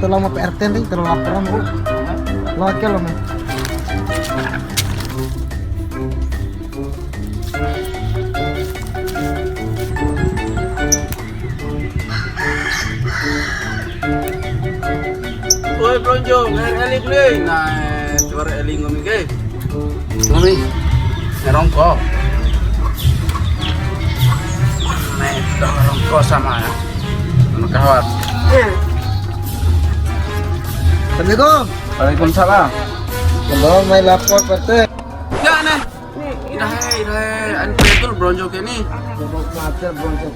lama PRT nih, terlalu laporan bu. Laki lo men. Oi bronjo, eling deh. Nah, suara eling ngomong ke. Ngomong. Ngerongko. Nah, itu ngerongko sama ya. Anak kawan. Assalamualaikum. Waalaikumsalam. Kalau main lapor PRT. Ya nih. Dah, an betul bronjo ke ni. Coba pelacak bronco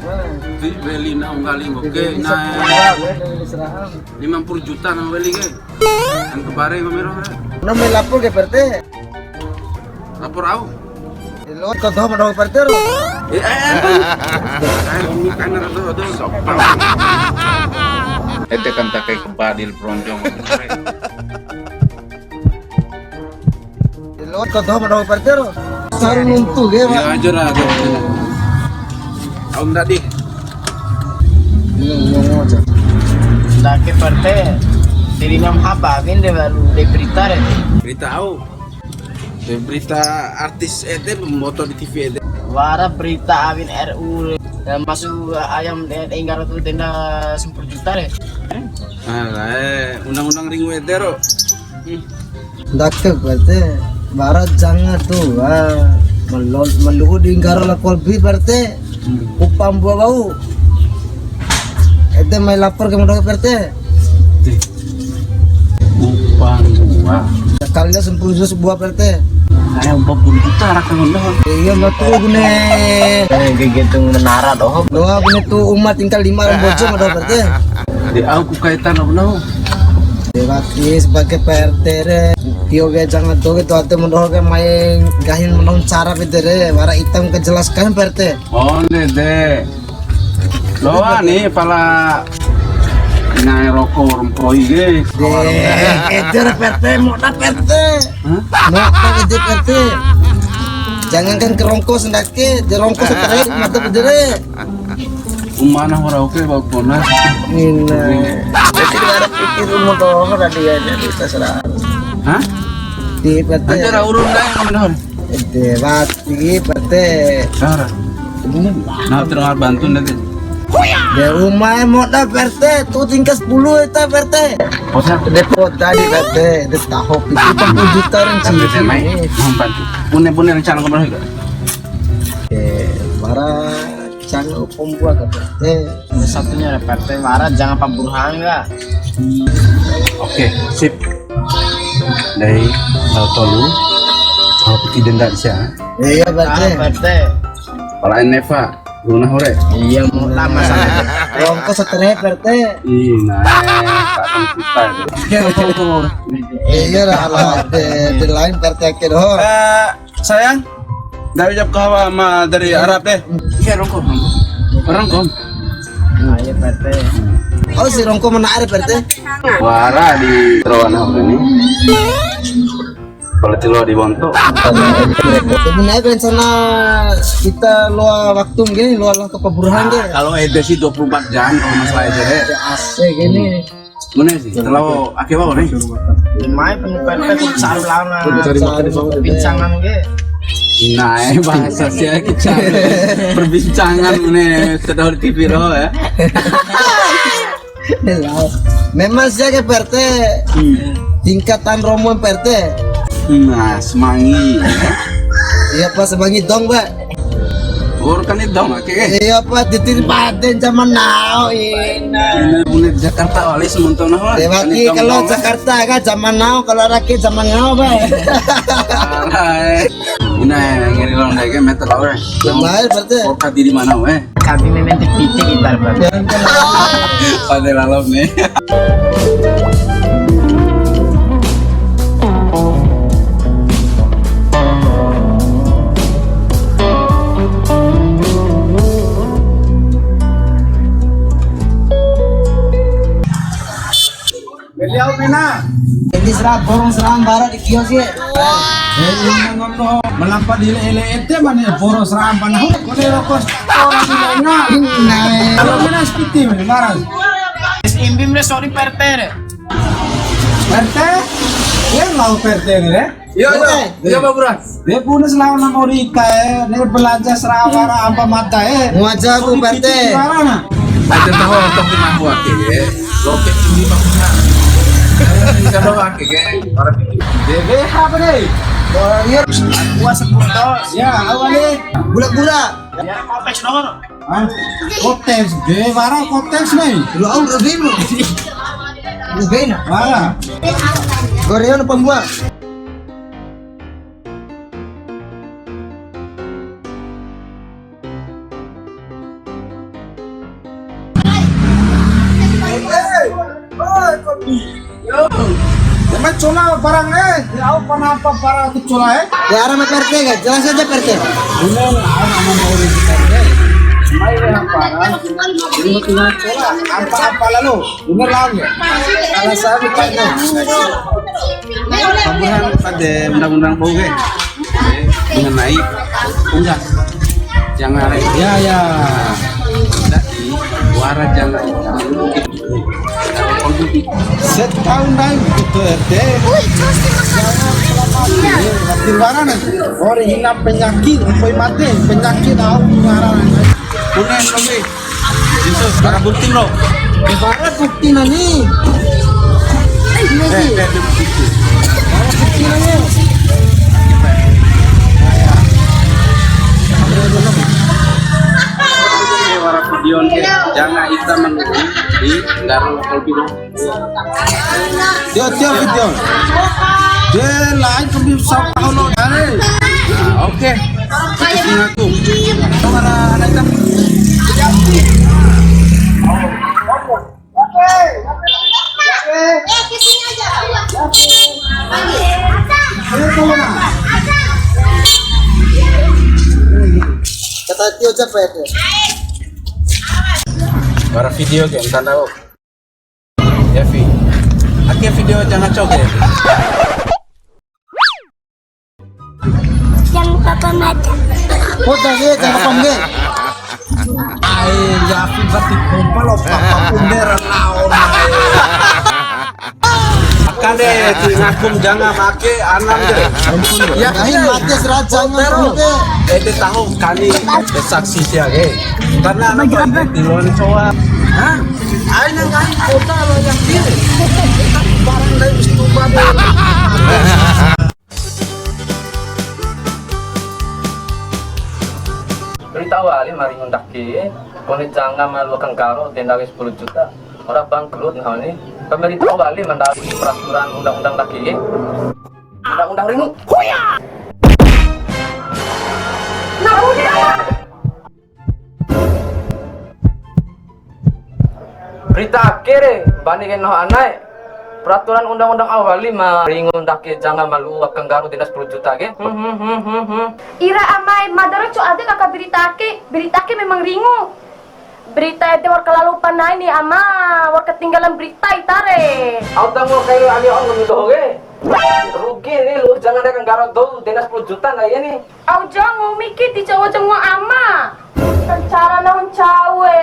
Di beli na kali oke. Nah, 50 juta nang beli ke. An kebare kamera. Nah main lapor ke PRT. Lapor au. Lo kau tahu mana PRT lo? Akan ada sok. Ete kan tak kayak kebadil bronjong. Lo kau tahu mana PRT lo? Sarung untuk ya, Ya aja lah. Om tadi. Ngomong aja. Dake parte dari nam haba kan de baru de berita deh. Berita au. Berita artis ete moto di TV ete. Wara berita awin RU dan masuk ayam enggak tuh tenda 10 juta deh. Alah, undang-undang ringu ete ro. Dakek PRT. Barat jangan tuh, meluhu di ingkar lakol bi PRT. Upam buah bau. Ete main lapor ke mana PRT? Upang gua. Kalinya 10 sebuah PRT. Saya 40 juta rakan undang. Iya betul gune. Kayak gitu menara doh. Doa gune tuh umat tinggal 5 orang bocor ada PRT. Di aku kaitan apa noh? Dewati sebagai PRT re. Tio ge jangan tuh gitu ate mendoh ge main gahin menong cara bidere. Wara hitam kejelaskan PRT. Oh deh. Doa nih pala ngai rokok rempoi ge. Kejar PRT, mau dah PRT. Mau dah kejar PRT. Jangankan kerongko sendake, jerongko seterai mata bidere. Umana ora oke bau kona. Ina. Jadi harap pikir umur doang tadi ya jadi terserah. Hah? Di PRT. Aja urun dah ngomong. Dewati PRT. Cara. Nah, terus bantu nanti. Ya rumah mau dah PRT, tuh tingkat 10 itu PRT. Posa Depot tadi PRT, de tahop itu 40 juta ring sampai mai. Bantu. Pune rencana kemana juga? Para jangan pembuat PRT. Satunya ada parte Wara jangan pemburuhan enggak. Oke, sip. Dari Tolu, kalau putih denda sih. Iya PRT. Parte. Pala Neva, Luna hore. Iya mau lama sana. Rongko seterai PRT. Nah, tak kita. Iya lah, di lain PRT akhir Sayang, dari jawab kawa sama dari Arab deh. Iya rongkom. Ayo parte. Oh si Rongko mana ada PRT? Wara di Terawana ini. Kalau tilo di Bonto. Sebenarnya rencana kita luar waktu gini, luar ke peburuhan deh. Kalau Ede sih 24 jam kalau masalah Ede. AC gini. Mana sih? Kalau akhir apa nih? Mai parte tuh selalu lama. Bincangan ge. Nah, bahasa sih kita perbincangan nih sedang di TV loh ya. Memang sih ke PRT tingkatan Romo PRT. Nah, semangi. Iya pas sebangi dong mbak. Gor kan itu dong, oke. Iya pak ditiripatin zaman now ini. Punya Jakarta wali sementara lah. Dewaki kalau Jakarta kan zaman now, kalau rakyat zaman now mbak. Nah, ngeri long deh, meter lah. Baik PRT. Kota di mana weh? Kami memang titik gitar parte. Pada lalu nih. Beliau pena. Ini serang borong serang barat di kios ya. Melampau di ele ete mana poro seram panah. Kone rokos orang di lainnya. Nah, Kalau mana seperti ini marah. Imbim le sorry parte. PRT, dia lau PRT ni deh. Iya, iya Pak Buran. Dia punya selama nama Rika dia belajar serawara apa mata Wajah aku PRT. Ada tahu atau kena buat ya. Loket ini Pak Buran. Bisa bawa ke orang ini. DBH apa nih? Iya, Puas sebutol. Ya, awalnya. bulat-bulat. Ya, kopes nomor. Konteks, dia barang konteks nih. Lu au lebih lu. Lebih nak. Mana? Korea pembuat. Emang cola barang dia au apa barang itu cola Ya arah PRT kan, jelas aja PRT. Ini nama mau kita Mai yang parah. Ini tinggal cola. Apa lalu? Bener lalu. Kalau saya bertanya. Pak Buran pada undang-undang bau mengenai unggah. Jangan Ya. dari suara jangan Setahun dah begitu RT. Mati barang nanti. Orang hilang penyakit, sampai mati penyakit au barang. Kunen kami. Yesus, para bukti bro. Ibarat bukti nani. Bukti. Bukti nani. Para video jangan kita menunggu di Garut lokal video. Dia video. Dia lain kami bisa tahu lo dari. Oke. Itu mengaku. Para anak kita. Kesini aja. Kata Tio siapa itu? Para video game tanda oh. Ya Vi. Akhirnya video jangan cok ya. Yang papa mata. Foto dia jangan pamge. Ai ya berarti kumpul lo papa punder laon. Makan deh, ngakum jangan make anam deh. Ya kain mati serat jangan pamge. Itu tahu kali saksi sia ke. Karena apa di luar cowok. Hah? Ayo nang kain kota lo yang kiri. Barang dari situ babe. Beritahu Ali mari ngundaki koni jangan malu kengkaro tenda 10 juta orang bangkrut nah ini pemerintah Ali mendaki peraturan undang-undang laki undang-undang ringu kuya berita akhir bandingin no anai peraturan undang-undang awali ringun daki jangan malu kengkaro tenda 10 juta ge Ira amai madara cu ada kakak beritake memang ringu. Berita itu war kelalu panai nih ama war ketinggalan berita itare. Aku tanggung kayak Ali on ngomong ge. Rugi nih lu jangan ada kengkaro tuh tenda 10 juta nah ya nih. Au jangan mikir di cowok ama. Kan cara naon cawe.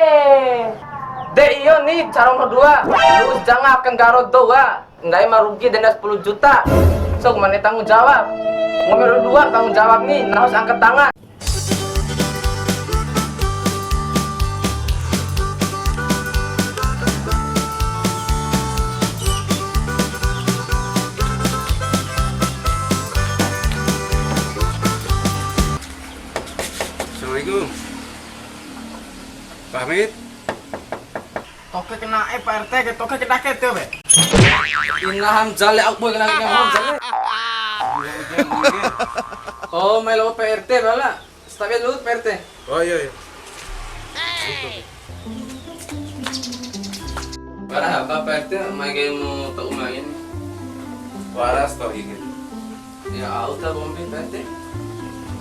Dek iyo nih cara nomor 2. Lu jangan kengkaro tuh nggak emang rugi denda 10 juta. So kemana tanggung jawab? Nomor 2 tanggung jawab nih, nah harus angkat tangan. Assalamualaikum. Pak Hamid. Toke kena PRT ke toke kena kete be. Inaham jale aku kena ngomong jale. Oh, melo PRT bala. Stabil dulu PRT. Oh iya. Para apa PRT main mau tak main. Waras tau ikut. Ya, aku tak bombi PRT.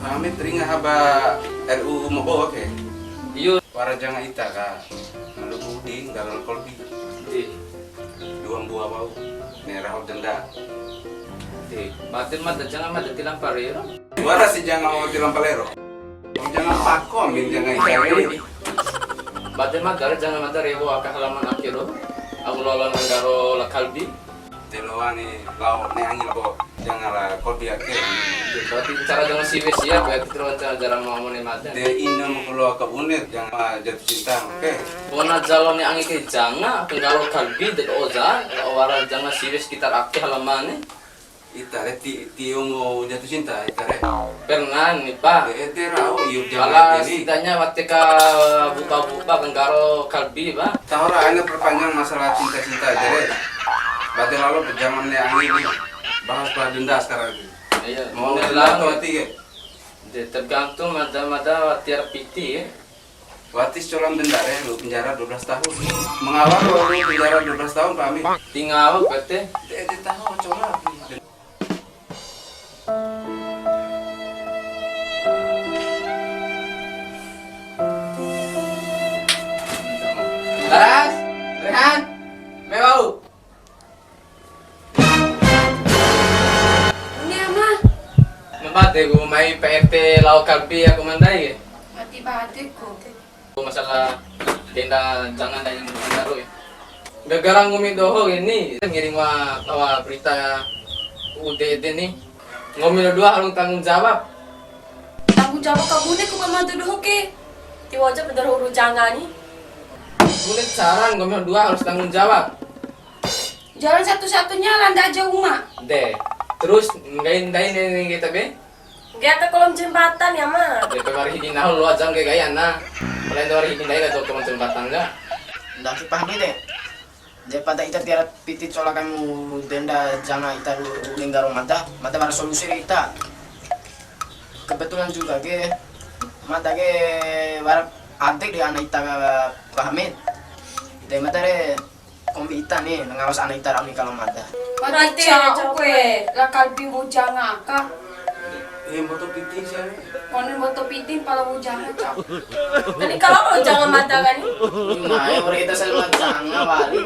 Pak Hamid teringat haba RUU mau oke. Iyo, Para jangan ita ka. Lalu budi dalam kolbi. di, Duang buah bau. Merah denda. di. Batin mah jangan mah tilang pariro. Waras si jangan mau tilang palero. Jangan pakom jangan ita. Batin mah gara jangan mah rewo aka halaman akhiro. Aku lolan ngaro lakalbi. telawani lau ne angin ko jangan lah kau biar ke. Berarti cara jangan si wes ya, berarti terus cara mau nih mata. De inna mau keluar ke unet jangan jatuh cinta, oke? Bona jalon yang angin ke jangan, pengaruh kalbi dan oza, orang jangan si wes kita akeh halaman. Itare tio mau jatuh cinta, itare. Pernah nih pak. Ete rau iu Kalau jangan ini. setidaknya waktu ka buka-buka pengaruh kalbi pak. Tahu lah, ini perpanjang masalah cinta-cinta aja deh. Berarti lalu zaman yang ini bahas pada denda sekarang ini. Iya, Mau mau denda nelang. atau mati ya? Tergantung mada tiar piti ya. Watis colam denda deh, lu penjara 12 tahun. Mengawal lu penjara 12 tahun kami. Tinggal berarti. Ete tahu colam. Laras, Rehan, mau. Ini ama. Mabate ko may PRT lau kalbi aku mandai ya. Mati batikku. Masalah tenda jangan ada yang baru ya. Gara-gara ngomong doho ini ngiring wa berita UDD nih. Ngomong dua harus tanggung jawab. Tanggung jawab kabune ku pembantu doho ke. Ti wajah bener huru jangan nih. Kulit saran ngomong dua harus tanggung jawab. Jalan satu-satunya landa aja rumah. Deh. Terus ngain ini kita be. Gak ke kolom jembatan ya mah. Deh kemarin hikin nahul lu ajang kayak gaya na. Kalian tuh hari hikin dai gak tau jembatan enggak? Ndak pahami deh. Daripada ita tiara piti cola kamu denda jangan ita linggar mata baru solusi kita. Kebetulan juga ke mata ke baru adik di anak ita pahami. Ita mata re kombi ita nih ngawas anak ita rami kalau mata. Berarti kue lah kalbi bujang akak. Motor piting sih. Konen boto piting pala bujang acak. Ini kalau jangan mata kan nih. Nah, yang kita selalu jangan wali.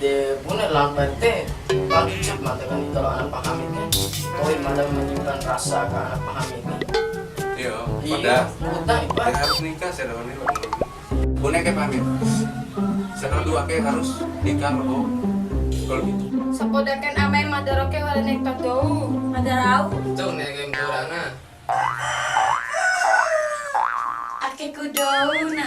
De punya lambat teh, pagi cep mata kan kalau anak pahami kan. Toin mata menunjukkan rasa ke anak pahami kan. Iya, Iya, udah. udah ipa. Harus nikah sedang ini. Punya ke pamit. Sedang dua ke harus nikah loh. Kalau gitu. Sepodakan amai madaroke wala nek tado. Madarau. Cok nih game kurangnya. Ake kudona.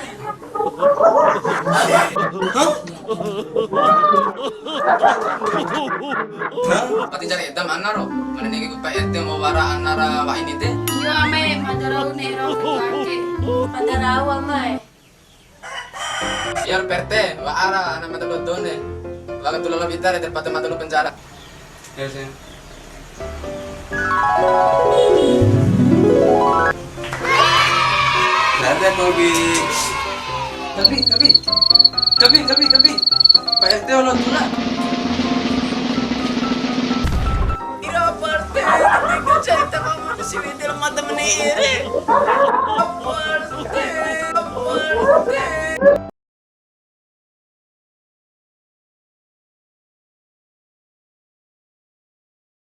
Pati cari edam anaro. Mana nih gue PRT mau wara anara wa ini teh. Iyo amai madarau nero kake. Madarau amai. Biar PRT wa ara anak mata lu done. Lalu tuh lebih tar daripada mata lu penjara. Ya sih. Ada kopi. Tapi. PRT ulang tuna. Ira parte, tinggal cerita kamu si Widil mata meniri. Parte.